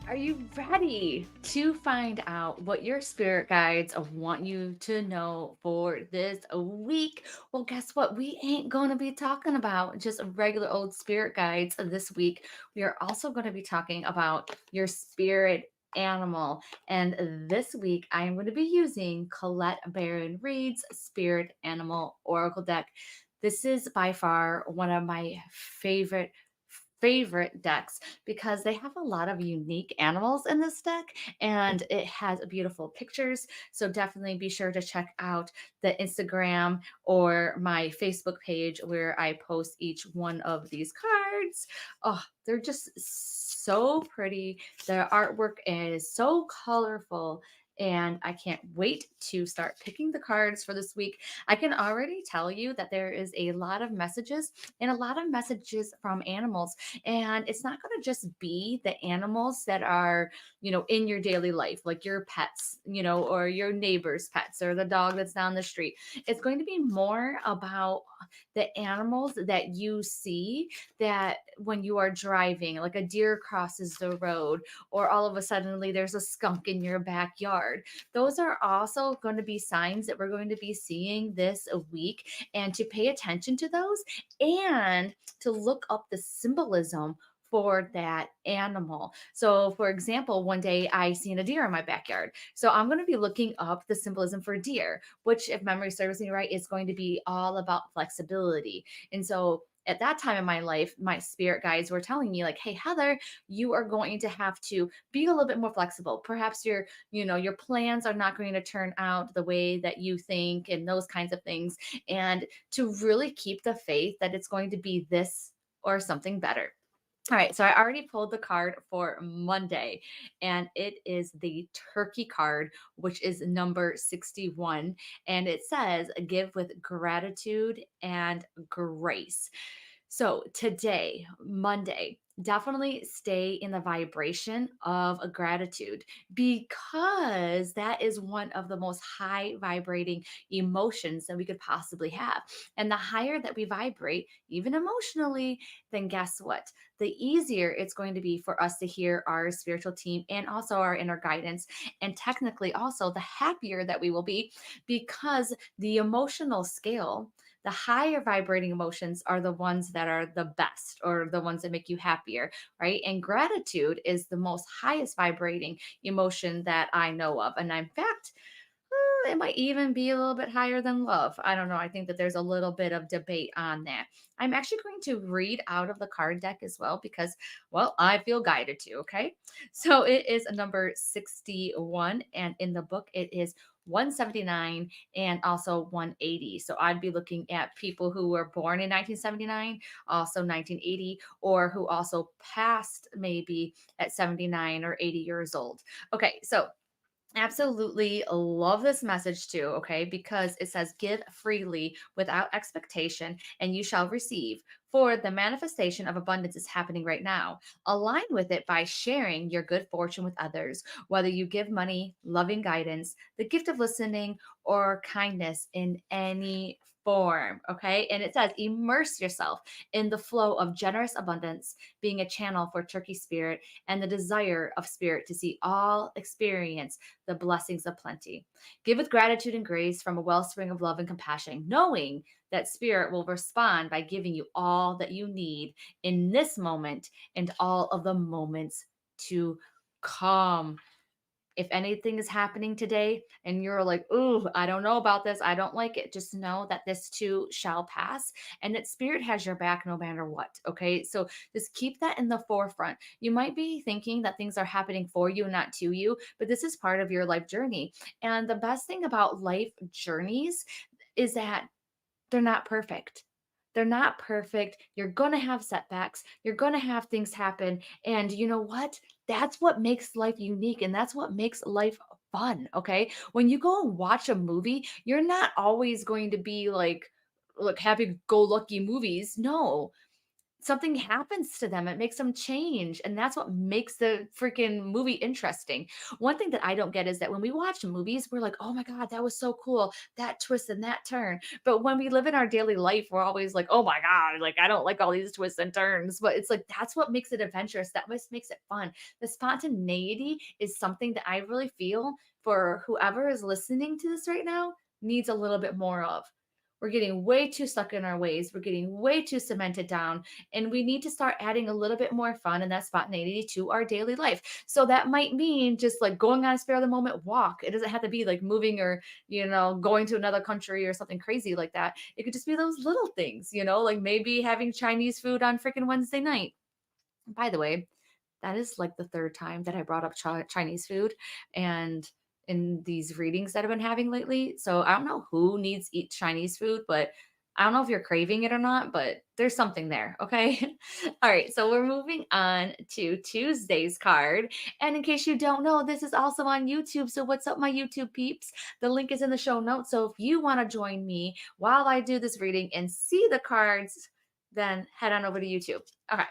Are you ready to find out what your spirit guides want you to know for this week? Well, guess what? We ain't going to be talking about just regular old spirit guides this week. We are also going to be talking about your spirit animal. And this week, I am going to be using Colette Baron Reid's Spirit Animal Oracle deck. This is by far one of my favorite decks because they have a lot of unique animals in this deck and it has beautiful pictures. So definitely be sure to check out the Instagram or my Facebook page where I post each one of these cards. Oh, they're just so pretty. The artwork is so colorful. And I can't wait to start picking the cards for this week. I can already tell you that there is a lot of messages and a lot of messages from animals, and it's not going to just be the animals that are, in your daily life, like your pets, or your neighbor's pets or the dog that's down the street. It's going to be more about the animals that you see that when you are driving, like a deer crosses the road, or all of a suddenly there's a skunk in your backyard. Those are also going to be signs that we're going to be seeing this week, and to pay attention to those and to look up the symbolism for that animal. So, for example, one day I seen a deer in my backyard. So, I'm going to be looking up the symbolism for deer, which, if memory serves me right, is going to be all about flexibility. And so, at that time in my life, my spirit guides were telling me, like, hey, Heather, you are going to have to be a little bit more flexible. Perhaps your plans are not going to turn out the way that you think, and those kinds of things. And to really keep the faith that it's going to be this or something better. All right, so I already pulled the card for Monday, and it is the turkey card, which is number 61. And it says, give with gratitude and grace. So today, Monday, definitely stay in the vibration of a gratitude because that is one of the most high vibrating emotions that we could possibly have. And the higher that we vibrate, even emotionally, then guess what? The easier it's going to be for us to hear our spiritual team and also our inner guidance. And technically, also, the happier that we will be because the emotional scale, the higher vibrating emotions are the ones that are the best or the ones that make you happier, right? And gratitude is the most highest vibrating emotion that I know of. And in fact, it might even be a little bit higher than love. I don't know. I think that there's a little bit of debate on that. I'm actually going to read out of the card deck as well because, well, I feel guided to. Okay. So it is number 61. And in the book, it is 179 and also 180. So I'd be looking at people who were born in 1979, also 1980, or who also passed maybe at 79 or 80 years old. Okay. So absolutely love this message too, okay? Because it says, give freely without expectation, and you shall receive. For the manifestation of abundance is happening right now. Align with it by sharing your good fortune with others, whether you give money, loving guidance, the gift of listening, or kindness in any form, okay? And it says, immerse yourself in the flow of generous abundance, being a channel for turkey spirit and the desire of spirit to see all experience the blessings of plenty. Give with gratitude and grace from a wellspring of love and compassion, knowing that spirit will respond by giving you all that you need in this moment and all of the moments to come. If anything is happening today and you're like, ooh, I don't know about this, I don't like it, just know that this too shall pass and that spirit has your back no matter what. Okay. So just keep that in the forefront. You might be thinking that things are happening for you, not to you, but this is part of your life journey. And the best thing about life journeys is that they're not perfect. They're not perfect. You're going to have setbacks. You're going to have things happen. And you know what? That's what makes life unique and that's what makes life fun. Okay. When you go and watch a movie, you're not always going to be like, look, happy go lucky movies. No, something happens to them. It makes them change. And that's what makes the freaking movie interesting. One thing that I don't get is that when we watch movies, we're like, oh my God, that was so cool. That twist and that turn. But when we live in our daily life, we're always like, oh my God, like I don't like all these twists and turns. But it's like, that's what makes it adventurous. That what makes it fun. The spontaneity is something that I really feel for whoever is listening to this right now needs a little bit more of. We're getting way too stuck in our ways. We're getting way too cemented down, and we need to start adding a little bit more fun and that spontaneity to our daily life. So that might mean just like going on a spare of the moment walk. It doesn't have to be like moving or, going to another country or something crazy like that. It could just be those little things, like maybe having Chinese food on freaking Wednesday night. By the way, that is like the third time that I brought up Chinese food and in these readings that I've been having lately. So I don't know who needs to eat Chinese food, but I don't know if you're craving it or not, but there's something there. Okay. All right. So we're moving on to Tuesday's card. And in case you don't know, this is also on YouTube. So what's up, my YouTube peeps? The link is in the show notes. So if you want to join me while I do this reading and see the cards, then head on over to YouTube. Okay.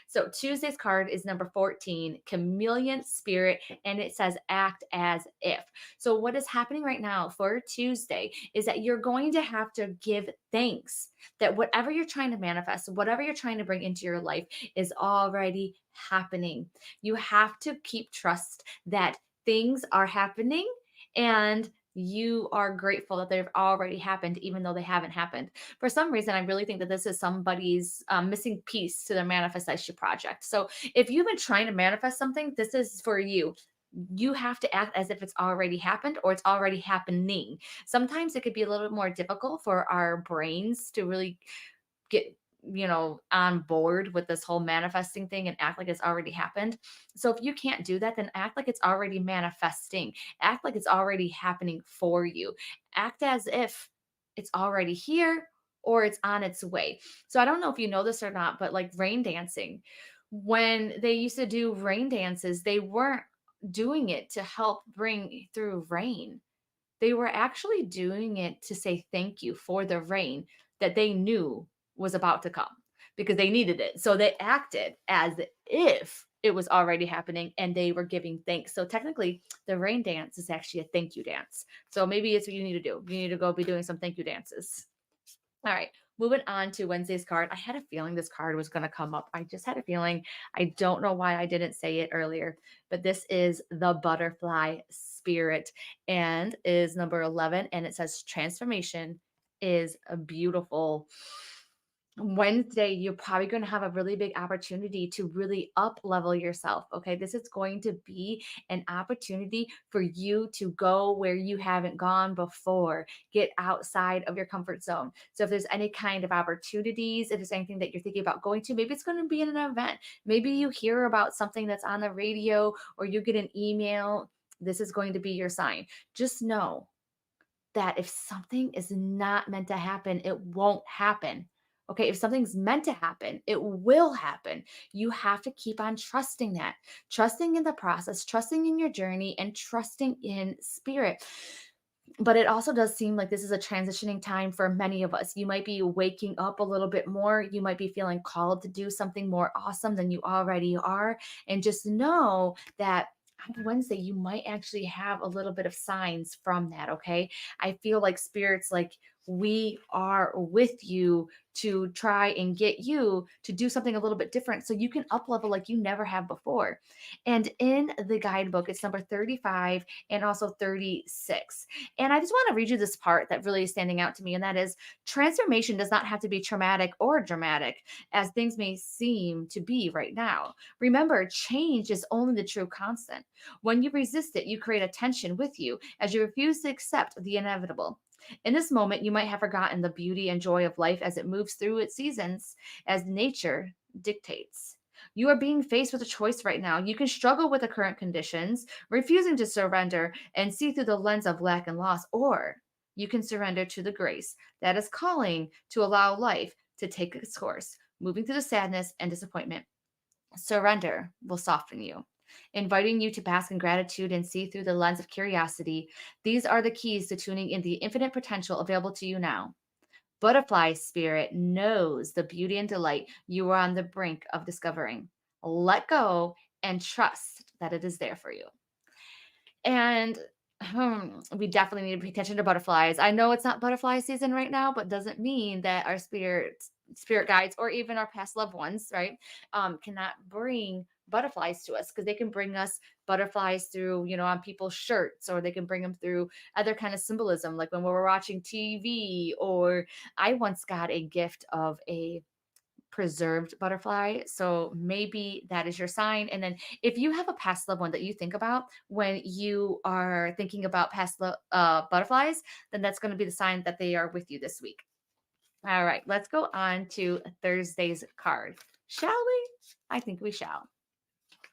So Tuesday's card is number 14, Chameleon Spirit, and it says act as if. So what is happening right now for Tuesday is that you're going to have to give thanks that whatever you're trying to manifest, whatever you're trying to bring into your life is already happening. You have to keep trust that things are happening and you are grateful that they've already happened, even though they haven't happened. For some reason, I really think that this is somebody's missing piece to their manifestation project. So if you've been trying to manifest something, this is for you. You have to act as if it's already happened or it's already happening. Sometimes it could be a little bit more difficult for our brains to really get on board with this whole manifesting thing and act like it's already happened. So if you can't do that, then act like it's already manifesting. Act like it's already happening for you. Act as if it's already here or it's on its way. So I don't know if you know this or not, but like rain dancing, when they used to do rain dances, they weren't doing it to help bring through rain. They were actually doing it to say thank you for the rain that they knew was about to come because they needed it. So they acted as if it was already happening and they were giving thanks. So technically, the rain dance is actually a thank you dance. So maybe it's what you need to do. You need to go be doing some thank you dances. All right, moving on to Wednesday's card. I had a feeling this card was going to come up. I just had a feeling. I don't know why I didn't say it earlier, but this is the butterfly spirit and is number 11. And it says transformation is a beautiful. Wednesday, you're probably going to have a really big opportunity to really up level yourself. Okay. This is going to be an opportunity for you to go where you haven't gone before, get outside of your comfort zone. So, if there's any kind of opportunities, if there's anything that you're thinking about going to, maybe it's going to be in an event. Maybe you hear about something that's on the radio or you get an email. This is going to be your sign. Just know that if something is not meant to happen, it won't happen. Okay, if something's meant to happen, it will happen. You have to keep on trusting that, trusting in the process, trusting in your journey, and trusting in spirit. But it also does seem like this is a transitioning time for many of us. You might be waking up a little bit more. You might be feeling called to do something more awesome than you already are. And just know that on Wednesday, you might actually have a little bit of signs from that. Okay. I feel like spirits, like we are with you to try and get you to do something a little bit different so you can up level like you never have before. And in the guidebook, it's number 35 and also 36. And I just want to read you this part that really is standing out to me. And that is transformation does not have to be traumatic or dramatic as things may seem to be right now. Remember, change is only the true constant. When you resist it, you create a tension with you as you refuse to accept the inevitable. In this moment, you might have forgotten the beauty and joy of life as it moves through its seasons, as nature dictates. You are being faced with a choice right now. You can struggle with the current conditions, refusing to surrender and see through the lens of lack and loss, or you can surrender to the grace that is calling to allow life to take its course, moving through the sadness and disappointment. Surrender will soften you, inviting you to bask in gratitude and see through the lens of curiosity. These are the keys to tuning in the infinite potential available to you now. Butterfly spirit knows the beauty and delight you are on the brink of discovering. Let go and trust that it is there for you. And we definitely need to pay attention to butterflies. I know it's not butterfly season right now, but doesn't mean that our spirit guides or even our past loved ones, right, cannot bring butterflies to us, because they can bring us butterflies through, on people's shirts, or they can bring them through other kind of symbolism, like when we were watching TV. Or I once got a gift of a preserved butterfly. So maybe that is your sign. And then if you have a past loved one that you think about when you are thinking about butterflies, then that's going to be the sign that they are with you this week. All right, let's go on to Thursday's card. Shall we? I think we shall.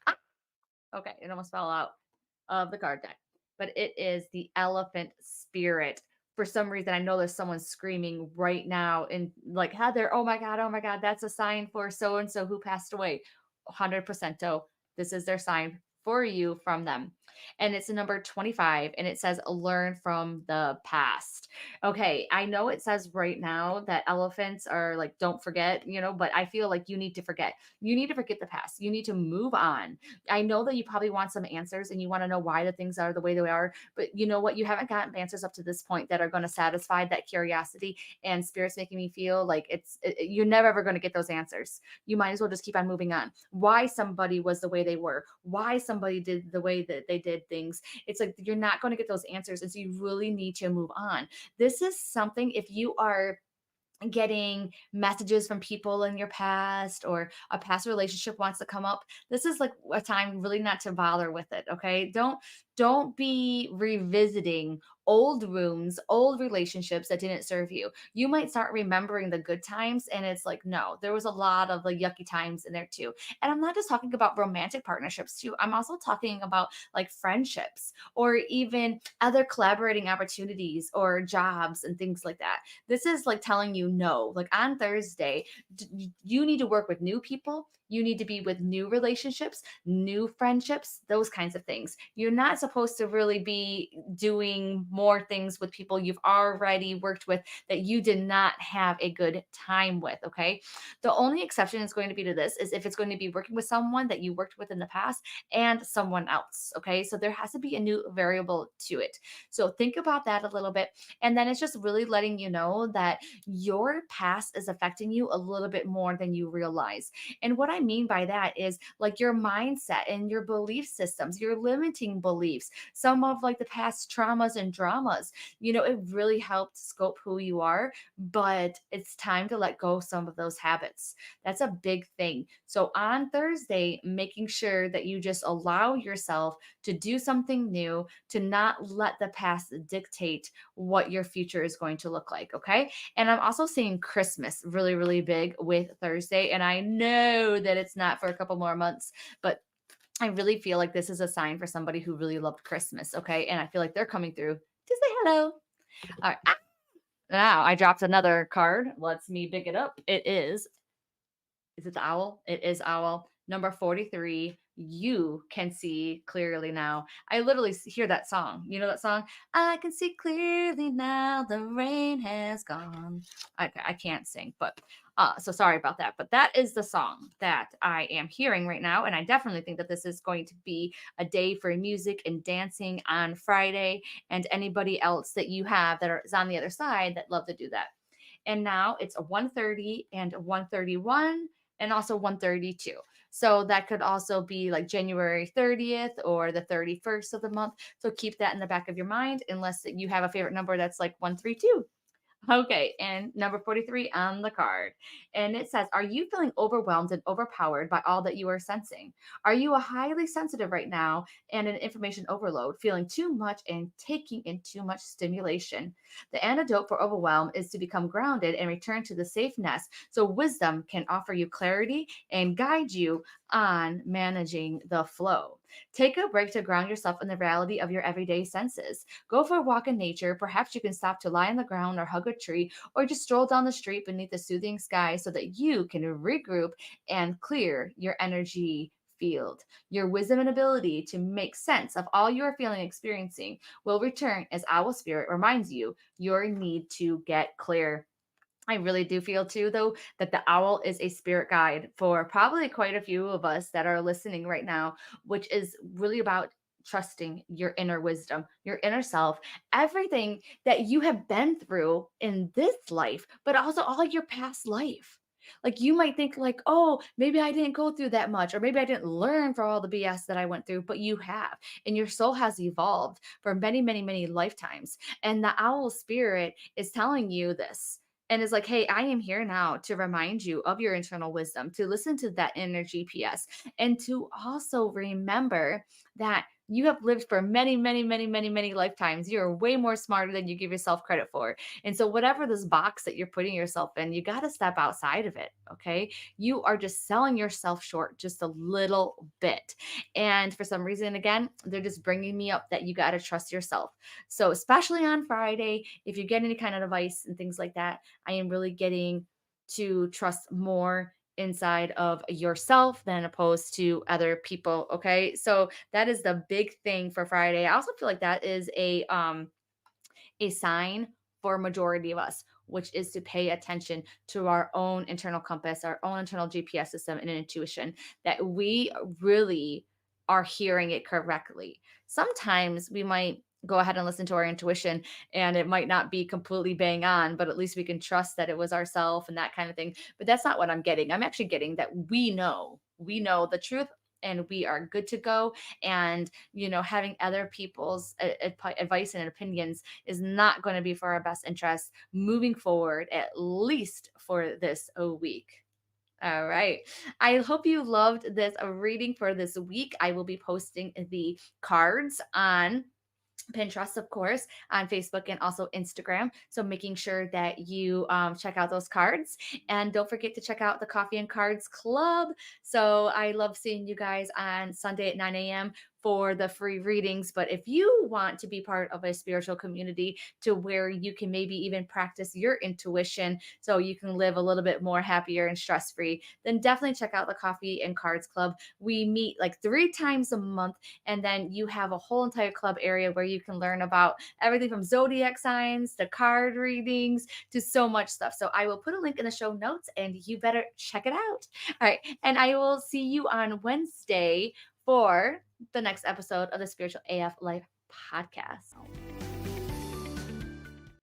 Ah, okay, it almost fell out of the card deck, but it is the elephant spirit. For some reason, I know there's someone screaming right now and like, Heather, oh my God, that's a sign for so and so who passed away. 100% this is their sign for you from them. And it's a number 25, and it says learn from the past. Okay, I know it says right now that elephants are like, don't forget, but I feel like you need to forget. You need to forget the past. You need to move on. I know that you probably want some answers and you want to know why the things are the way they are, but you know what? You haven't gotten answers up to this point that are going to satisfy that curiosity, and spirit's making me feel like you're never ever going to get those answers. You might as well just keep on moving on. Why somebody was the way they were, why somebody did the way that they did things. It's like you're not going to get those answers. And so you really need to move on. This is something, if you are getting messages from people in your past, or a past relationship wants to come up, this is like a time really not to bother with it. Okay, don't be revisiting old wounds, old relationships that didn't serve you. You might start remembering the good times, and it's like, no, there was a lot of like yucky times in there too. And I'm not just talking about romantic partnerships too, I'm also talking about like friendships, or even other collaborating opportunities or jobs and things like that. This is like telling you no. Like on Thursday, you need to work with new people. You need to be with new relationships, new friendships, those kinds of things. You're not supposed to really be doing more things with people you've already worked with that you did not have a good time with. Okay. The only exception is going to be to this is if it's going to be working with someone that you worked with in the past and someone else. Okay. So there has to be a new variable to it. So think about that a little bit. And then it's just really letting you know that your past is affecting you a little bit more than you realize. And what I mean by that is like your mindset and your belief systems, your limiting beliefs, some of like the past traumas and dramas, it really helped scope who you are, but it's time to let go of some of those habits. That's a big thing. So on Thursday, making sure that you just allow yourself to do something new, to not let the past dictate what your future is going to look like. Okay. And I'm also seeing Christmas really, really big with Thursday. And I know that it's not for a couple more months, but I really feel like this is a sign for somebody who really loved Christmas. Okay. And I feel like they're coming through to say hello. All right. Now I dropped another card. Let's me pick it up. Is it the owl? It is owl. Number 43. You can see clearly now. I literally hear that song. You know that song? I can see clearly now. The rain has gone. I can't sing, but so sorry about that. But that is the song that I am hearing right now. And I definitely think that this is going to be a day for music and dancing on Friday. And anybody else that you have that is on the other side that love to do that. And now it's a 1:30 and 1:31 and also 1:32. So that could also be like January 30th or the 31st of the month. So keep that in the back of your mind, unless you have a favorite number that's like 132. Okay, and number 43 on the card. And it says, are you feeling overwhelmed and overpowered by all that you are sensing? Are you a highly sensitive right now and an information overload, feeling too much and taking in too much stimulation? The antidote for overwhelm is to become grounded and return to the safe nest so wisdom can offer you clarity and guide you on managing the flow. Take a break to ground yourself in the reality of your everyday senses. Go for a walk in nature. Perhaps you can stop to lie on the ground or hug a tree, or just stroll down the street beneath the soothing sky so that you can regroup and clear your energy field. Your wisdom and ability to make sense of all you are feeling and experiencing will return as Owl Spirit reminds you your need to get clear. I really do feel too, though, that the owl is a spirit guide for probably quite a few of us that are listening right now, which is really about trusting your inner wisdom, your inner self, everything that you have been through in this life, but also all your past life. Like you might think like, "Oh, maybe I didn't go through that much or maybe I didn't learn from all the BS that I went through," but you have. And your soul has evolved for many, many, many lifetimes. And the owl spirit is telling you this and is like, "Hey, I am here now to remind you of your internal wisdom, to listen to that inner GPS, and to also remember that you have lived for many, many, many, many, many lifetimes. You're way more smarter than you give yourself credit for. And so, whatever this box that you're putting yourself in, you got to step outside of it. Okay. You are just selling yourself short just a little bit. And for some reason, again, they're just bringing me up that you got to trust yourself. So, especially on Friday, if you get any kind of advice and things like that, I am really getting to trust more inside of yourself than opposed to other people. Okay. So that is the big thing for Friday. I also feel like that is a sign for a majority of us, which is to pay attention to our own internal compass, our own internal GPS system and intuition, that we really are hearing it correctly. Sometimes we might go ahead and listen to our intuition and it might not be completely bang on, but at least we can trust that it was ourself and that kind of thing. But that's not what I'm getting. I'm actually getting that we know the truth and we are good to go. And, having other people's advice and opinions is not going to be for our best interests moving forward, at least for this week. All right. I hope you loved this reading for this week. I will be posting the cards on Pinterest, of course, on Facebook and also Instagram. So making sure that you check out those cards. And don't forget to check out the Coffee and Cards Club. So I love seeing you guys on Sunday at 9 a.m. for the free readings. But if you want to be part of a spiritual community to where you can maybe even practice your intuition so you can live a little bit more happier and stress free, then definitely check out the Coffee and Cards Club. We meet like 3 times a month, and then you have a whole entire club area where you can learn about everything from zodiac signs to card readings to so much stuff. So I will put a link in the show notes and you better check it out. All right. And I will see you on Wednesday for the next episode of the Spiritual AF Life podcast.